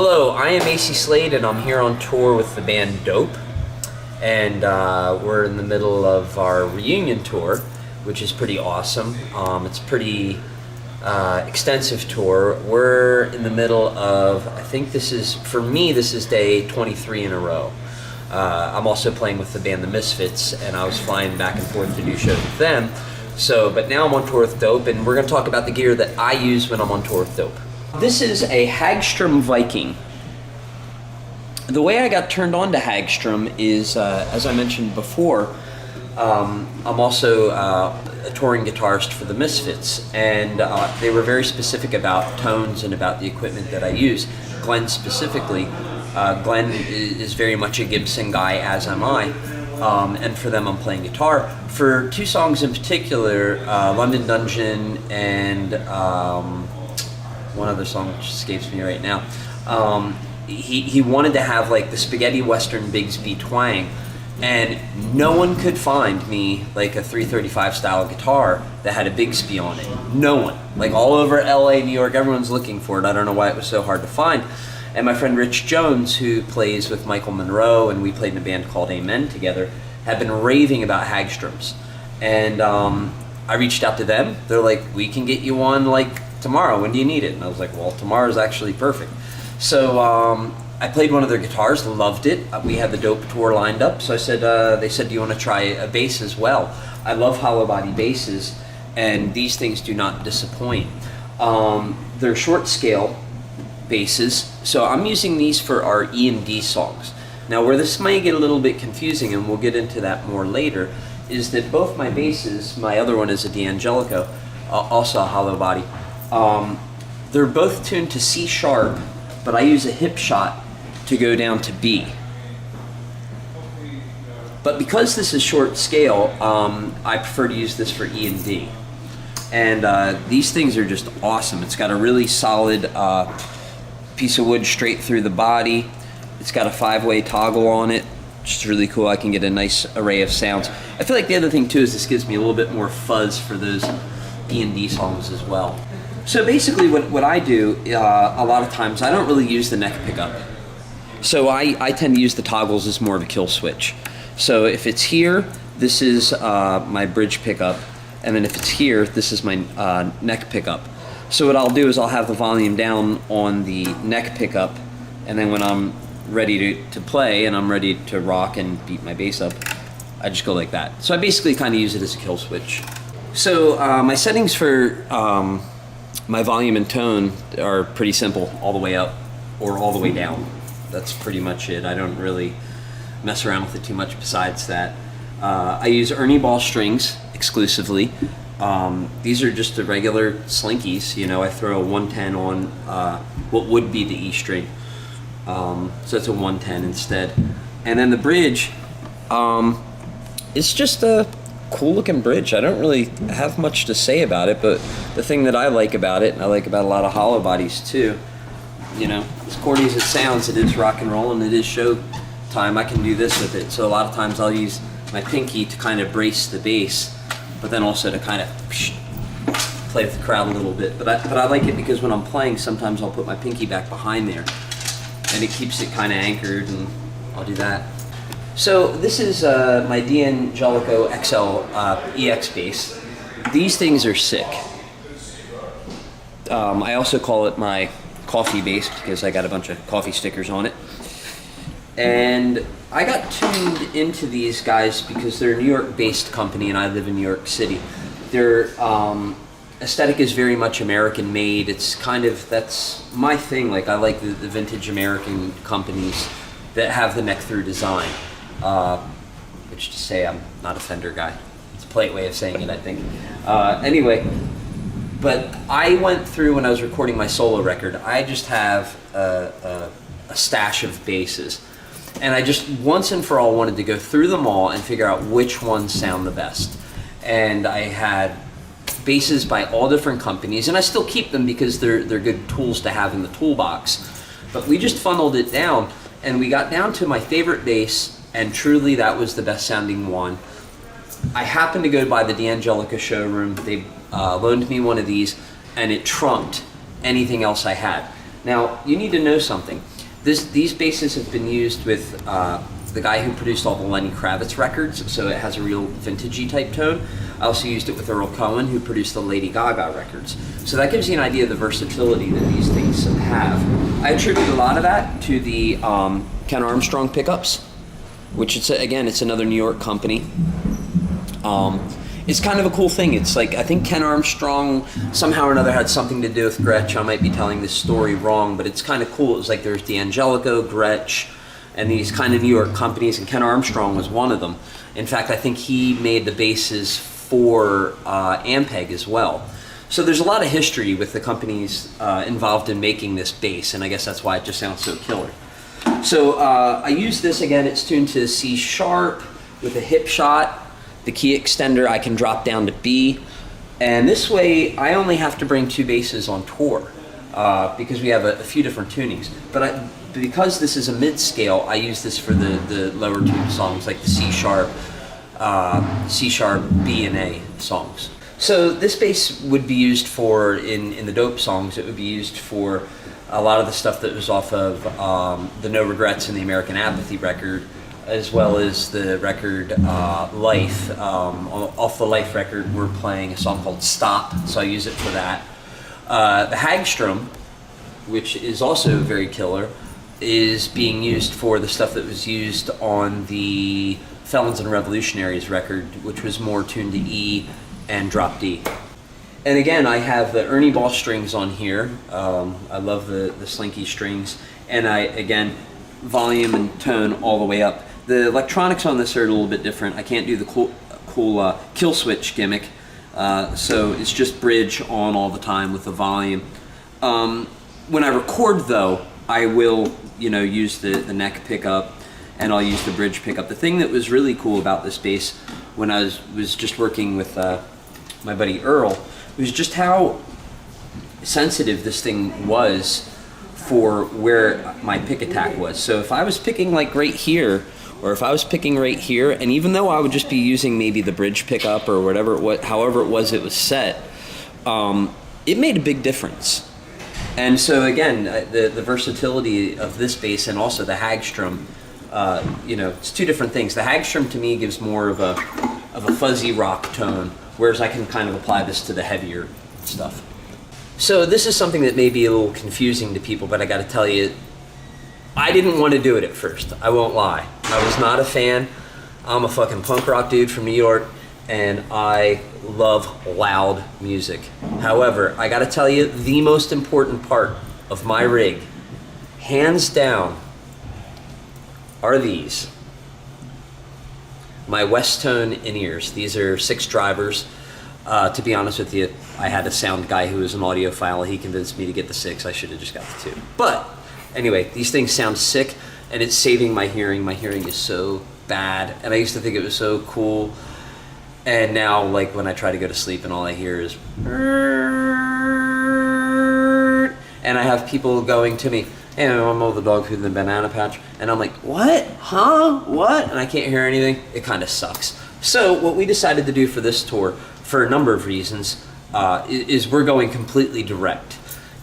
Hello, I am Acey Slade and I'm here on tour with the band Dope. And we're in the middle of our reunion tour, which is pretty awesome. It's a pretty extensive tour. We're in the middle of, I think this is, for me, this is day 23 in a row. I'm also playing with the band The Misfits, and I was flying back and forth to do shows with them. But now I'm on tour with Dope, and we're going to talk about the gear that I use when I'm on tour with Dope. This is a Hagstrom Viking. The way I got turned on to Hagstrom is, as I mentioned before, I'm also a touring guitarist for the Misfits, and they were very specific about tones and about the equipment that I use. Glenn specifically. Glenn is very much a Gibson guy, as am I, and for them I'm playing guitar. For two songs in particular, London Dungeon and one other song which escapes me right now, he wanted to have like the spaghetti western Bigsby twang, and no one could find me like a 335 style guitar that had a Bigsby on it. No one. Like all over LA, New York, everyone's looking for it. I don't know why it was so hard to find. And my friend Rich Jones, who plays with Michael Monroe, and we played in a band called Amen together, had been raving about Hagstroms. And I reached out to them. They're like, we can get you one like tomorrow. When do you need it? And I was like, well, tomorrow's actually perfect. So I played one of their guitars, loved it. We had the Dope tour lined up, so I said, they said, do you want to try a bass as well? I love hollow body basses, and these things do not disappoint. They're short scale basses, so I'm using these for our E and D songs. Now where this might get a little bit confusing, and we'll get into that more later, is that both my basses, my other one is a D'Angelico, also a hollow body, they're both tuned to C sharp, but I use a hip shot to go down to B. But because this is short scale, I prefer to use this for E and D. And these things are just awesome. It's got a really solid piece of wood straight through the body. It's got a 5-way toggle on it, which is really cool. I can get a nice array of sounds. I feel like the other thing too is this gives me a little bit more fuzz for those E and D songs as well. So basically what I do, a lot of times, I don't really use the neck pickup. So I tend to use the toggles as more of a kill switch. So if it's here, this is my bridge pickup, and then if it's here, this is my neck pickup. So what I'll do is I'll have the volume down on the neck pickup, and then when I'm ready to play and I'm ready to rock and beat my bass up, I just go like that. So I basically kind of use it as a kill switch. So my settings for my volume and tone are pretty simple, all the way up or all the way down. That's pretty much it. I don't really mess around with it too much besides that. I use Ernie Ball strings exclusively. These are just the regular slinkies, you know. I throw a 110 on what would be the E string. So it's a 110 instead. And then the bridge, it's just a cool looking bridge. I don't really have much to say about it, but the thing that I like about it, and I like about a lot of hollow bodies too, you know, as cordy as it sounds, it is rock and roll and it is show time. I can do this with it. So a lot of times I'll use my pinky to kind of brace the bass, but then also to kind of play with the crowd a little bit. But I like it because when I'm playing, sometimes I'll put my pinky back behind there and it keeps it kind of anchored, and I'll do that. So this is my D'Angelico XL EX bass. These things are sick. I also call it my coffee bass because I got a bunch of coffee stickers on it. And I got tuned into these guys because they're a New York-based company and I live in New York City. Their aesthetic is very much American-made. It's kind of, that's my thing. Like, I like the vintage American companies that have the neck-through design. Which to say, I'm not a Fender guy. It's a polite way of saying it, I think. Anyway, but I went through when I was recording my solo record, I just have a stash of basses. And I just once and for all wanted to go through them all and figure out which ones sound the best. And I had basses by all different companies, and I still keep them because they're good tools to have in the toolbox. But we just funneled it down, and we got down to my favorite bass, and truly that was the best sounding one. I happened to go by the D'Angelico showroom. They loaned me one of these, and it trumped anything else I had. Now, you need to know something. These basses have been used with the guy who produced all the Lenny Kravitz records, so it has a real vintagey type tone. I also used it with Earl Cohen, who produced the Lady Gaga records. So that gives you an idea of the versatility that these things have. I attribute a lot of that to the Ken Armstrong pickups, which it's another New York company. It's kind of a cool thing. It's like, I think Ken Armstrong somehow or another had something to do with Gretsch. I might be telling this story wrong, but it's kind of cool. It was like there's D'Angelico, Gretsch, and these kind of New York companies, and Ken Armstrong was one of them. In fact, I think he made the basses for Ampeg as well. So there's a lot of history with the companies involved in making this bass, and I guess that's why it just sounds so killer. So I use this again. It's tuned to C sharp with a hip shot. The key extender I can drop down to B, and this way I only have to bring 2 basses on tour because we have a few different tunings. But because this is a mid-scale, I use this for the lower tuned songs like the C sharp, B and A songs. So this bass would be used for, in the Dope songs, it would be used for a lot of the stuff that was off of the No Regrets and the American Apathy record, as well as the record Life. Off the Life record, we're playing a song called Stop, so I use it for that. The Hagstrom, which is also very killer, is being used for the stuff that was used on the Felons and Revolutionaries record, which was more tuned to E and drop D. And again, I have the Ernie Ball strings on here. I love the slinky strings. And again, volume and tone all the way up. The electronics on this are a little bit different. I can't do the cool kill switch gimmick. So it's just bridge on all the time with the volume. When I record though, I will use the neck pickup, and I'll use the bridge pickup. The thing that was really cool about this bass when I was just working with my buddy Earl was just how sensitive this thing was for where my pick attack was. So if I was picking like right here, or if I was picking right here, and even though I would just be using maybe the bridge pickup or whatever however it was set, it made a big difference. And so again, the versatility of this bass and also the Hagstrom, it's 2 different things. The Hagstrom to me gives more of a fuzzy rock tone, whereas I can kind of apply this to the heavier stuff. So this is something that may be a little confusing to people, but I gotta tell you, I didn't want to do it at first. I won't lie. I was not a fan. I'm a fucking punk rock dude from New York, and I love loud music. However, I gotta tell you, the most important part of my rig, hands down, are these. My Westone in-ears. These are 6 drivers. To be honest with you, I had a sound guy who was an audiophile. He convinced me to get the 6. I should have just got the 2. But anyway, these things sound sick, and it's saving my hearing. My hearing is so bad, and I used to think it was so cool. And now, like, when I try to go to sleep and all I hear is, and I have people going to me, hey, I'm all the dog food in the banana patch. And I'm like, what? Huh? What? And I can't hear anything. It kind of sucks. So what we decided to do for this tour, for a number of reasons, is we're going completely direct.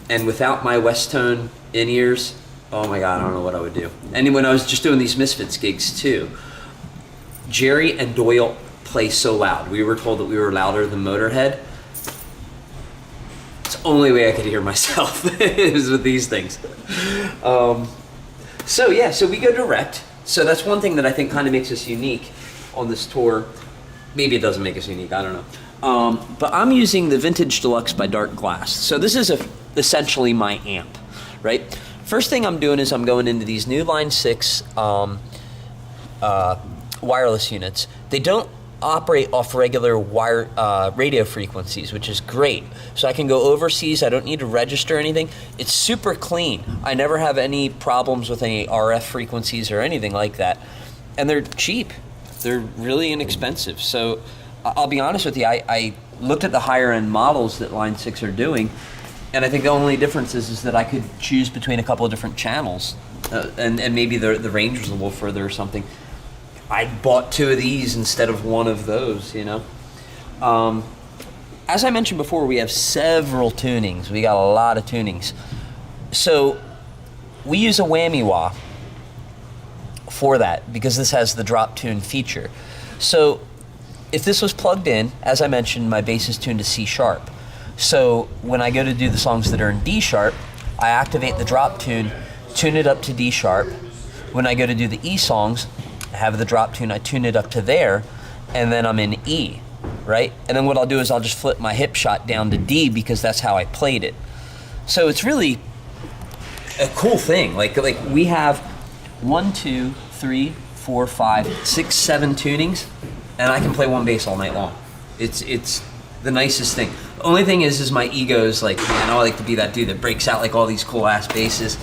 And without my Westone in-ears, oh my God, I don't know what I would do. And when I was just doing these Misfits gigs too, Jerry and Doyle play so loud. We were told that we were louder than Motorhead. It's the only way I could hear myself is with these things. So we go direct. So that's one thing that I think kind of makes us unique on this tour. Maybe it doesn't make us unique, I don't know. But I'm using the Vintage Deluxe by Dark Glass. So this is essentially my amp, right? First thing I'm doing is I'm going into these new Line 6 wireless units. They don't operate off regular radio frequencies, which is great. So I can go overseas. I don't need to register anything. It's super clean. I never have any problems with any RF frequencies or anything like that. And they're cheap. They're really inexpensive. So I'll be honest with you, I looked at the higher end models that Line 6 are doing, and I think the only difference is that I could choose between a couple of different channels, and maybe the range was a little further or something. I bought 2 of these instead of 1 of those, As I mentioned before, we have several tunings. We got a lot of tunings. So we use a whammy wah for that because this has the drop tune feature. So if this was plugged in, as I mentioned, my bass is tuned to C sharp. So when I go to do the songs that are in D sharp, I activate the drop tune, tune it up to D sharp. When I go to do the E songs, I have the drop tune, I tune it up to there, and then I'm in E, right? And then what I'll do is I'll just flip my hip shot down to D because that's how I played it. So it's really a cool thing. Like we have 1, 2, 3, 4, 5, 6, 7 tunings, and I can play one bass all night long. It's the nicest thing. The only thing is my ego is like, man, I like to be that dude that breaks out like all these cool ass basses.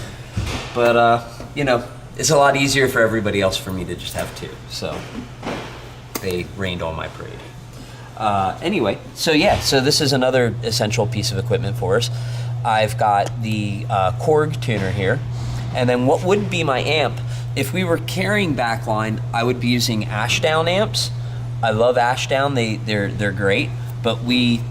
But you know, it's a lot easier for everybody else for me to just have 2. So they rained on my parade. Anyway, so yeah, so this is another essential piece of equipment for us. I've got the Korg tuner here, and then what would be my amp? If we were carrying backline, I would be using Ashdown amps. I love Ashdown, they're great, but we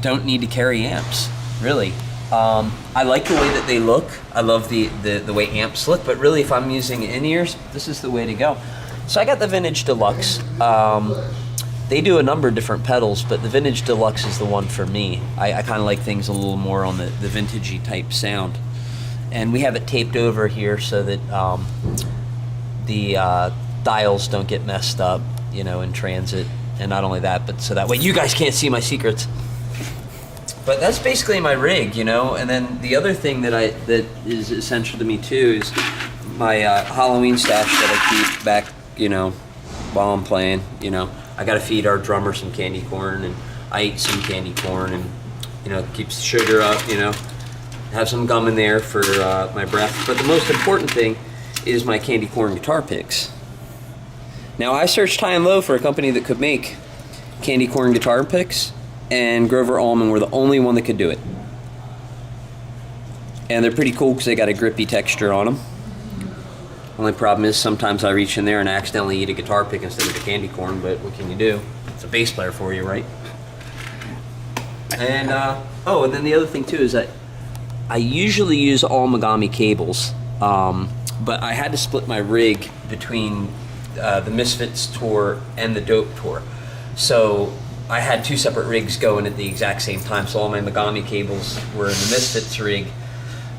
don't need to carry amps, really. I like the way that they look. I love the way amps look, but really if I'm using in-ears, this is the way to go. So I got the Vintage Deluxe. They do a number of different pedals, but the Vintage Deluxe is the one for me. I kind of like things a little more on the vintagey type sound. And we have it taped over here so that the dials don't get messed up, you know, in transit. And not only that, but so that way you guys can't see my secrets. But that's basically my rig, you know. And then the other thing that is essential to me too is my Halloween stash that I keep back, you know, while I'm playing, you know. I gotta feed our drummer some candy corn, and I eat some candy corn, and you know, keeps the sugar up, you know. Have some gum in there for my breath. But the most important thing is my candy corn guitar picks. Now I searched high and low for a company that could make candy corn guitar picks, and Grover Allman were the only one that could do it. And they're pretty cool because they got a grippy texture on them. Only problem is sometimes I reach in there and accidentally eat a guitar pick instead of the candy corn, but what can you do? It's a bass player for you, right? And, oh, and then the other thing too is that I usually use all Megami cables, but I had to split my rig between the Misfits tour and the Dope tour. So I had 2 separate rigs going at the exact same time, so all my Megami cables were in the Misfits rig.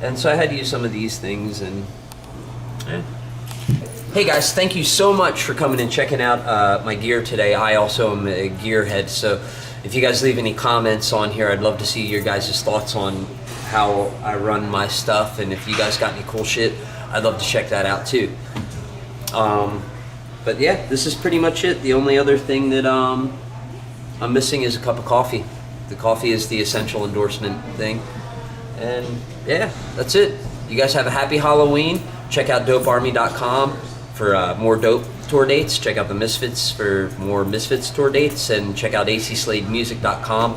And so I had to use some of these things, and yeah. Hey guys, thank you so much for coming and checking out my gear today. I also am a gearhead, so if you guys leave any comments on here, I'd love to see your guys' thoughts on how I run my stuff, and if you guys got any cool shit, I'd love to check that out too. But yeah, this is pretty much it. The only other thing that I'm missing is a cup of coffee. The coffee is the essential endorsement thing. And yeah, that's it. You guys have a happy Halloween. Check out dopearmy.com for more Dope tour dates. Check out the Misfits for more Misfits tour dates, and check out aceyslademusic.com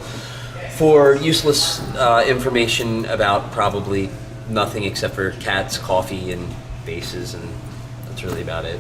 for useless information about probably nothing except for cats, coffee, and basses, and that's really about it.